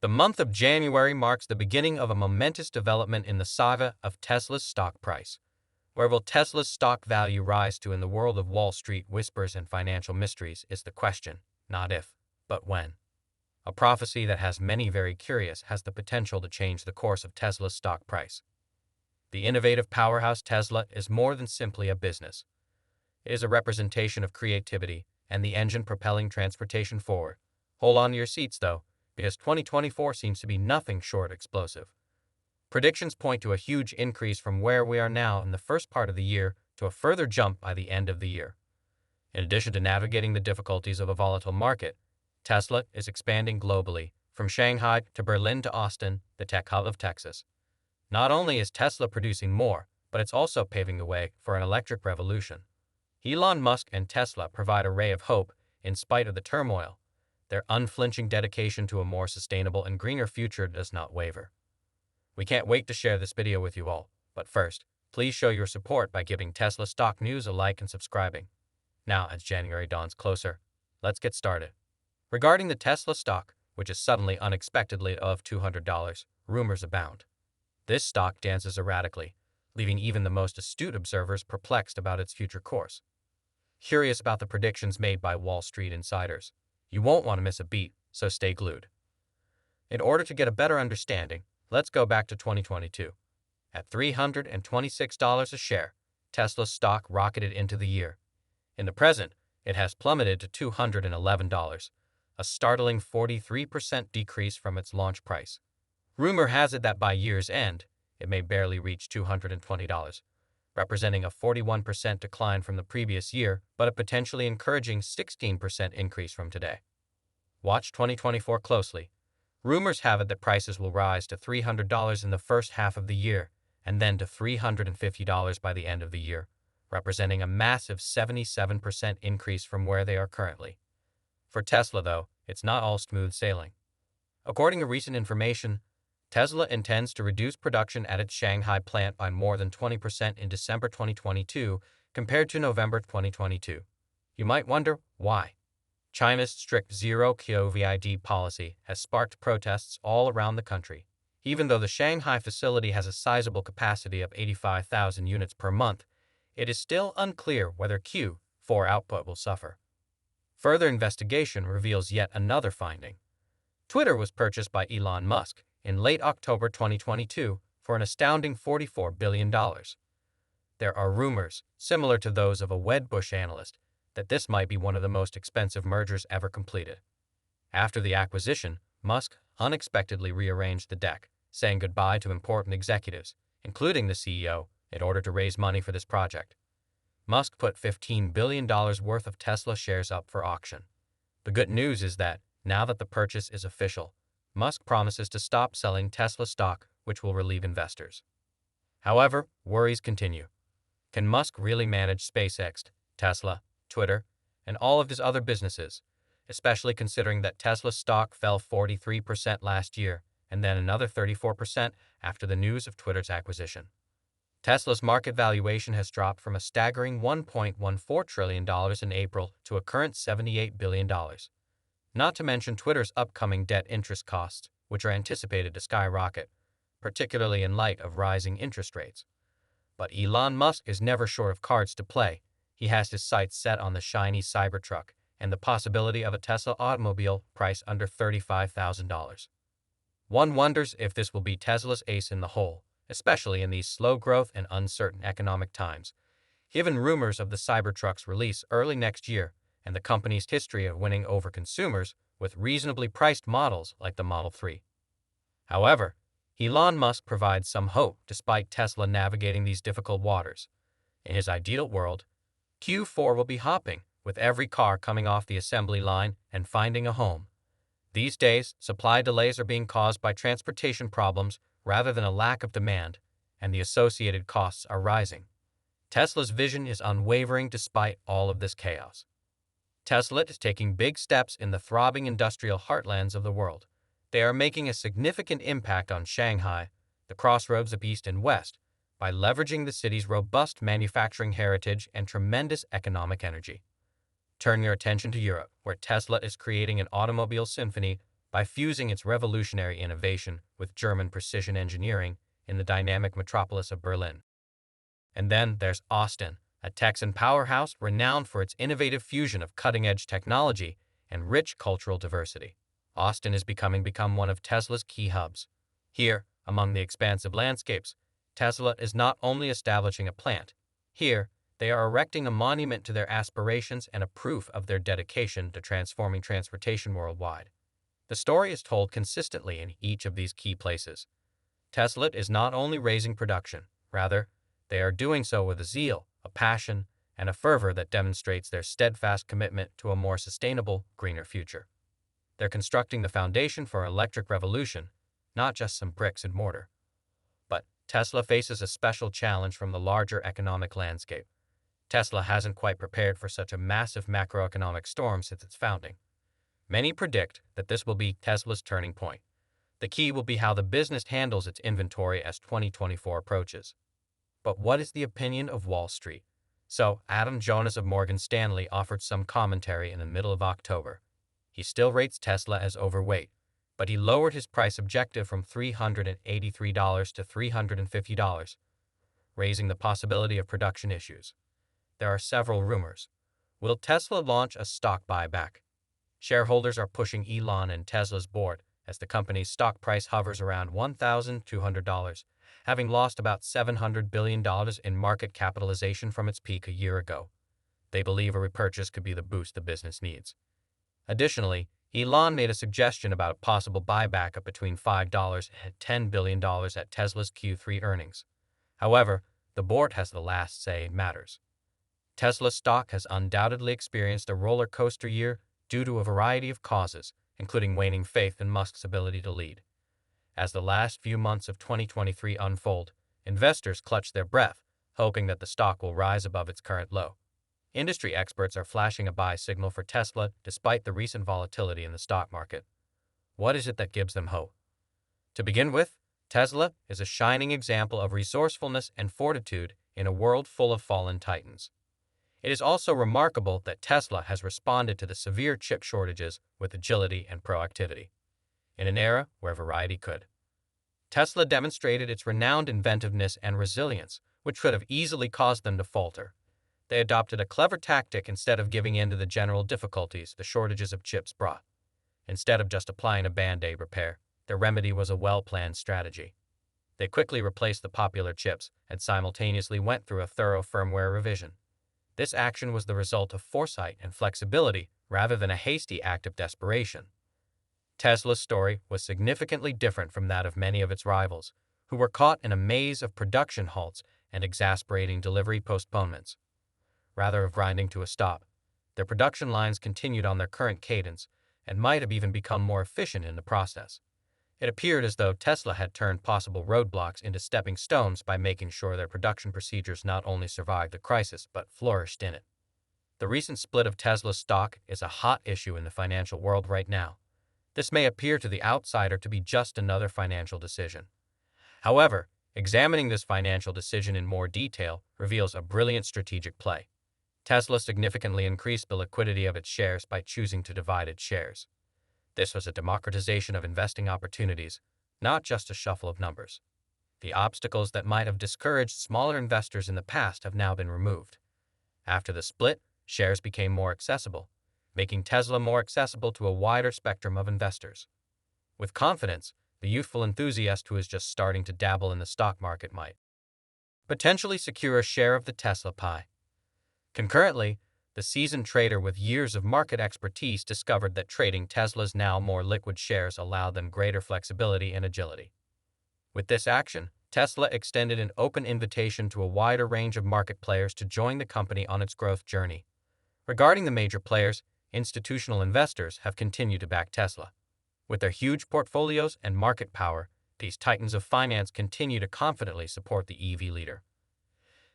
The month of January marks the beginning of a momentous development in the saga of Tesla's stock price. Where will Tesla's stock value rise to in the world of Wall Street whispers and financial mysteries is the question, not if, but when. A prophecy that has many very curious has the potential to change the course of Tesla's stock price. The innovative powerhouse Tesla is more than simply a business. It is a representation of creativity and the engine propelling transportation forward. Hold on to your seats, though, because 2024 seems to be nothing short explosive. Predictions point to a huge increase from where we are now in the first part of the year to a further jump by the end of the year. In addition to navigating the difficulties of a volatile market, Tesla is expanding globally, from Shanghai to Berlin to Austin, the tech hub of Texas. Not only is Tesla producing more, but it's also paving the way for an electric revolution. Elon Musk and Tesla provide a ray of hope in spite of the turmoil. Their unflinching dedication to a more sustainable and greener future does not waver. We can't wait to share this video with you all, but first, please show your support by giving Tesla Stock News a like and subscribing. Now, as January dawns closer, let's get started. Regarding the Tesla stock, which is suddenly unexpectedly above $200, rumors abound. This stock dances erratically, leaving even the most astute observers perplexed about its future course. Curious about the predictions made by Wall Street insiders? You won't want to miss a beat, so stay glued. In order to get a better understanding, let's go back to 2022. At $326 a share, Tesla's stock rocketed into the year. In the present, it has plummeted to $211, a startling 43% decrease from its launch price. Rumor has it that by year's end, it may barely reach $220, representing a 41% decline from the previous year, but a potentially encouraging 16% increase from today. Watch 2024 closely. Rumors have it that prices will rise to $300 in the first half of the year, and then to $350 by the end of the year, representing a massive 77% increase from where they are currently. For Tesla, though, it's not all smooth sailing. According to recent information, Tesla intends to reduce production at its Shanghai plant by more than 20% in December 2022 compared to November 2022. You might wonder why. China's strict zero-COVID policy has sparked protests all around the country. Even though the Shanghai facility has a sizable capacity of 85,000 units per month, it is still unclear whether Q4 output will suffer. Further investigation reveals yet another finding. Twitter was purchased by Elon Musk in late October 2022 for an astounding $44 billion. There are rumors, similar to those of a Wedbush analyst, that this might be one of the most expensive mergers ever completed. After the acquisition, Musk unexpectedly rearranged the deck, saying goodbye to important executives, including the CEO, in order to raise money for this project. Musk put $15 billion worth of Tesla shares up for auction. The good news is that, now that the purchase is official, Musk promises to stop selling Tesla stock, which will relieve investors. However, worries continue. Can Musk really manage SpaceX, Tesla, Twitter, and all of his other businesses, especially considering that Tesla's stock fell 43% last year and then another 34% after the news of Twitter's acquisition? Tesla's market valuation has dropped from a staggering $1.14 trillion in April to a current $78 billion. Not to mention Twitter's upcoming debt interest costs, which are anticipated to skyrocket, particularly in light of rising interest rates. But Elon Musk is never short of cards to play. He has his sights set on the shiny Cybertruck and the possibility of a Tesla automobile priced under $35,000. One wonders if this will be Tesla's ace in the hole, especially in these slow growth and uncertain economic times, given rumors of the Cybertruck's release early next year and the company's history of winning over consumers with reasonably priced models like the Model 3. However, Elon Musk provides some hope despite Tesla navigating these difficult waters. In his ideal world, Q4 will be hopping, with every car coming off the assembly line and finding a home. These days, supply delays are being caused by transportation problems rather than a lack of demand, and the associated costs are rising. Tesla's vision is unwavering despite all of this chaos. Tesla is taking big steps in the throbbing industrial heartlands of the world. They are making a significant impact on Shanghai, the crossroads of East and West, by leveraging the city's robust manufacturing heritage and tremendous economic energy. Turn your attention to Europe, where Tesla is creating an automobile symphony by fusing its revolutionary innovation with German precision engineering in the dynamic metropolis of Berlin. And then there's Austin, a Texan powerhouse renowned for its innovative fusion of cutting-edge technology and rich cultural diversity. Austin is become one of Tesla's key hubs. Here, among the expansive landscapes, Tesla is not only establishing a plant. Here, they are erecting a monument to their aspirations and a proof of their dedication to transforming transportation worldwide. The story is told consistently in each of these key places. Tesla is not only raising production, rather, they are doing so with a zeal, a passion, and a fervor that demonstrates their steadfast commitment to a more sustainable, greener future. They're constructing the foundation for an electric revolution, not just some bricks and mortar. But Tesla faces a special challenge from the larger economic landscape. Tesla hasn't quite prepared for such a massive macroeconomic storm since its founding. Many predict that this will be Tesla's turning point. The key will be how the business handles its inventory as 2024 approaches. But what is the opinion of Wall Street? So, Adam Jonas of Morgan Stanley offered some commentary in the middle of October. He still rates Tesla as overweight, but he lowered his price objective from $383 to $350, raising the possibility of production issues. There are several rumors. Will Tesla launch a stock buyback? Shareholders are pushing Elon and Tesla's board as the company's stock price hovers around $1,200, having lost about $700 billion in market capitalization from its peak a year ago. They believe a repurchase could be the boost the business needs. Additionally, Elon made a suggestion about a possible buyback of between $5 and $10 billion at Tesla's Q3 earnings. However, the board has the last say in matters. Tesla stock has undoubtedly experienced a roller coaster year due to a variety of causes, including waning faith in Musk's ability to lead. As the last few months of 2023 unfold, investors clutch their breath, hoping that the stock will rise above its current low. Industry experts are flashing a buy signal for Tesla despite the recent volatility in the stock market. What is it that gives them hope? To begin with, Tesla is a shining example of resourcefulness and fortitude in a world full of fallen titans. It is also remarkable that Tesla has responded to the severe chip shortages with agility and proactivity, in an era where variety could. Tesla demonstrated its renowned inventiveness and resilience, which could have easily caused them to falter. They adopted a clever tactic instead of giving in to the general difficulties the shortages of chips brought. Instead of just applying a band-aid repair, their remedy was a well-planned strategy. They quickly replaced the popular chips and simultaneously went through a thorough firmware revision. This action was the result of foresight and flexibility rather than a hasty act of desperation. Tesla's story was significantly different from that of many of its rivals, who were caught in a maze of production halts and exasperating delivery postponements. Rather than grinding to a stop, their production lines continued on their current cadence and might have even become more efficient in the process. It appeared as though Tesla had turned possible roadblocks into stepping stones by making sure their production procedures not only survived the crisis but flourished in it. The recent split of Tesla's stock is a hot issue in the financial world right now. This may appear to the outsider to be just another financial decision. However, examining this financial decision in more detail reveals a brilliant strategic play. Tesla significantly increased the liquidity of its shares by choosing to divide its shares. This was a democratization of investing opportunities, not just a shuffle of numbers. The obstacles that might have discouraged smaller investors in the past have now been removed. After the split, shares became more accessible, making Tesla more accessible to a wider spectrum of investors. With confidence, the youthful enthusiast who is just starting to dabble in the stock market might potentially secure a share of the Tesla pie. Concurrently, the seasoned trader with years of market expertise discovered that trading Tesla's now more liquid shares allowed them greater flexibility and agility. With this action, Tesla extended an open invitation to a wider range of market players to join the company on its growth journey. Regarding the major players, institutional investors have continued to back Tesla. With their huge portfolios and market power, these titans of finance continue to confidently support the EV leader.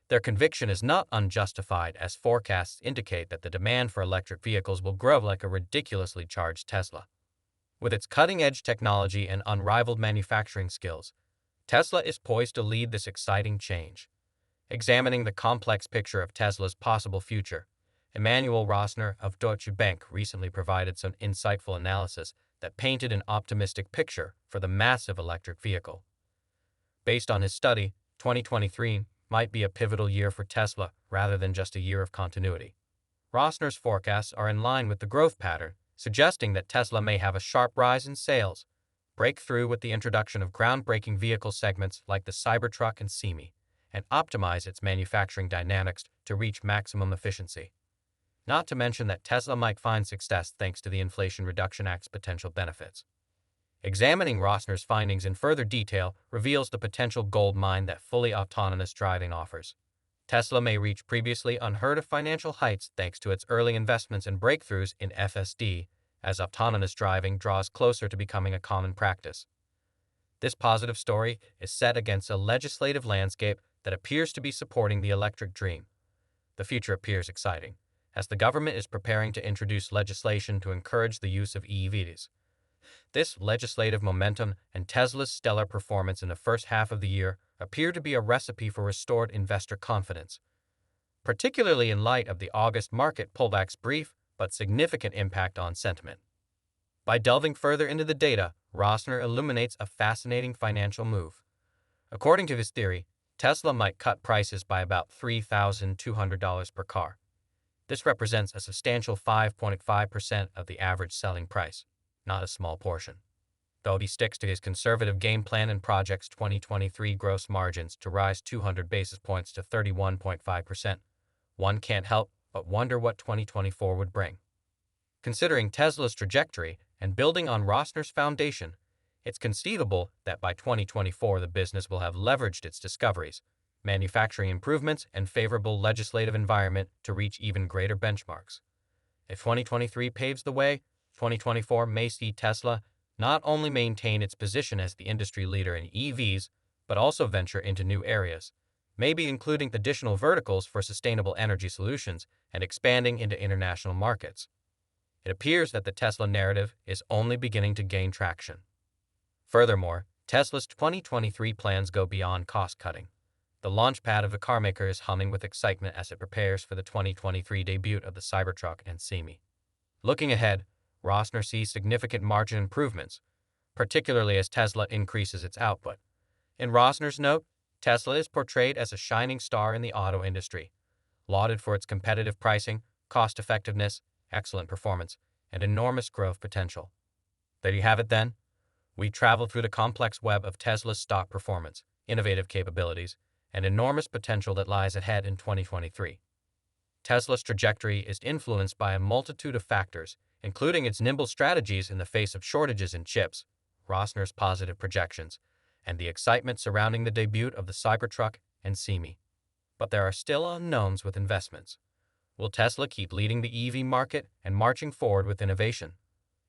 Their conviction is not unjustified, as forecasts indicate that the demand for electric vehicles will grow like a ridiculously charged Tesla. With its cutting-edge technology and unrivaled manufacturing skills, Tesla is poised to lead this exciting change. Examining the complex picture of Tesla's possible future, Emmanuel Rosner of Deutsche Bank recently provided some insightful analysis that painted an optimistic picture for the massive electric vehicle. Based on his study, 2023 might be a pivotal year for Tesla rather than just a year of continuity. Rossner's forecasts are in line with the growth pattern, suggesting that Tesla may have a sharp rise in sales, break through with the introduction of groundbreaking vehicle segments like the Cybertruck and Semi, and optimize its manufacturing dynamics to reach maximum efficiency. Not to mention that Tesla might find success thanks to the Inflation Reduction Act's potential benefits. Examining Rossner's findings in further detail reveals the potential gold mine that fully autonomous driving offers. Tesla may reach previously unheard of financial heights thanks to its early investments and breakthroughs in FSD, as autonomous driving draws closer to becoming a common practice. This positive story is set against a legislative landscape that appears to be supporting the electric dream. The future appears exciting, as the government is preparing to introduce legislation to encourage the use of EVs. This legislative momentum and Tesla's stellar performance in the first half of the year appear to be a recipe for restored investor confidence, particularly in light of the August market pullback's brief but significant impact on sentiment. By delving further into the data, Rossner illuminates a fascinating financial move. According to his theory, Tesla might cut prices by about $3,200 per car. This represents a substantial 5.5% of the average selling price, not a small portion. Though he sticks to his conservative game plan and projects 2023 gross margins to rise 200 basis points to 31.5%, one can't help but wonder what 2024 would bring. Considering Tesla's trajectory and building on Rossner's foundation, it's conceivable that by 2024 the business will have leveraged its discoveries, manufacturing improvements, and favorable legislative environment to reach even greater benchmarks. If 2023 paves the way, 2024 may see Tesla not only maintain its position as the industry leader in EVs, but also venture into new areas, maybe including additional verticals for sustainable energy solutions and expanding into international markets. It appears that the Tesla narrative is only beginning to gain traction. Furthermore, Tesla's 2023 plans go beyond cost-cutting. The launchpad of the carmaker is humming with excitement as it prepares for the 2023 debut of the Cybertruck and Semi. Looking ahead, Rossner sees significant margin improvements, particularly as Tesla increases its output. In Rossner's note, Tesla is portrayed as a shining star in the auto industry, lauded for its competitive pricing, cost-effectiveness, excellent performance, and enormous growth potential. There you have it then. We traveled through the complex web of Tesla's stock performance, innovative capabilities, and enormous potential that lies ahead in 2023. Tesla's trajectory is influenced by a multitude of factors, including its nimble strategies in the face of shortages in chips, Rossner's positive projections, and the excitement surrounding the debut of the Cybertruck and Semi. But there are still unknowns with investments. Will Tesla keep leading the EV market and marching forward with innovation?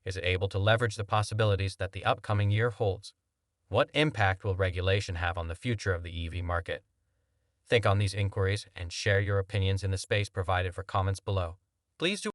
Is it able to leverage the possibilities that the upcoming year holds? What impact will regulation have on the future of the EV market? Think on these inquiries and share your opinions in the space provided for comments below. Please do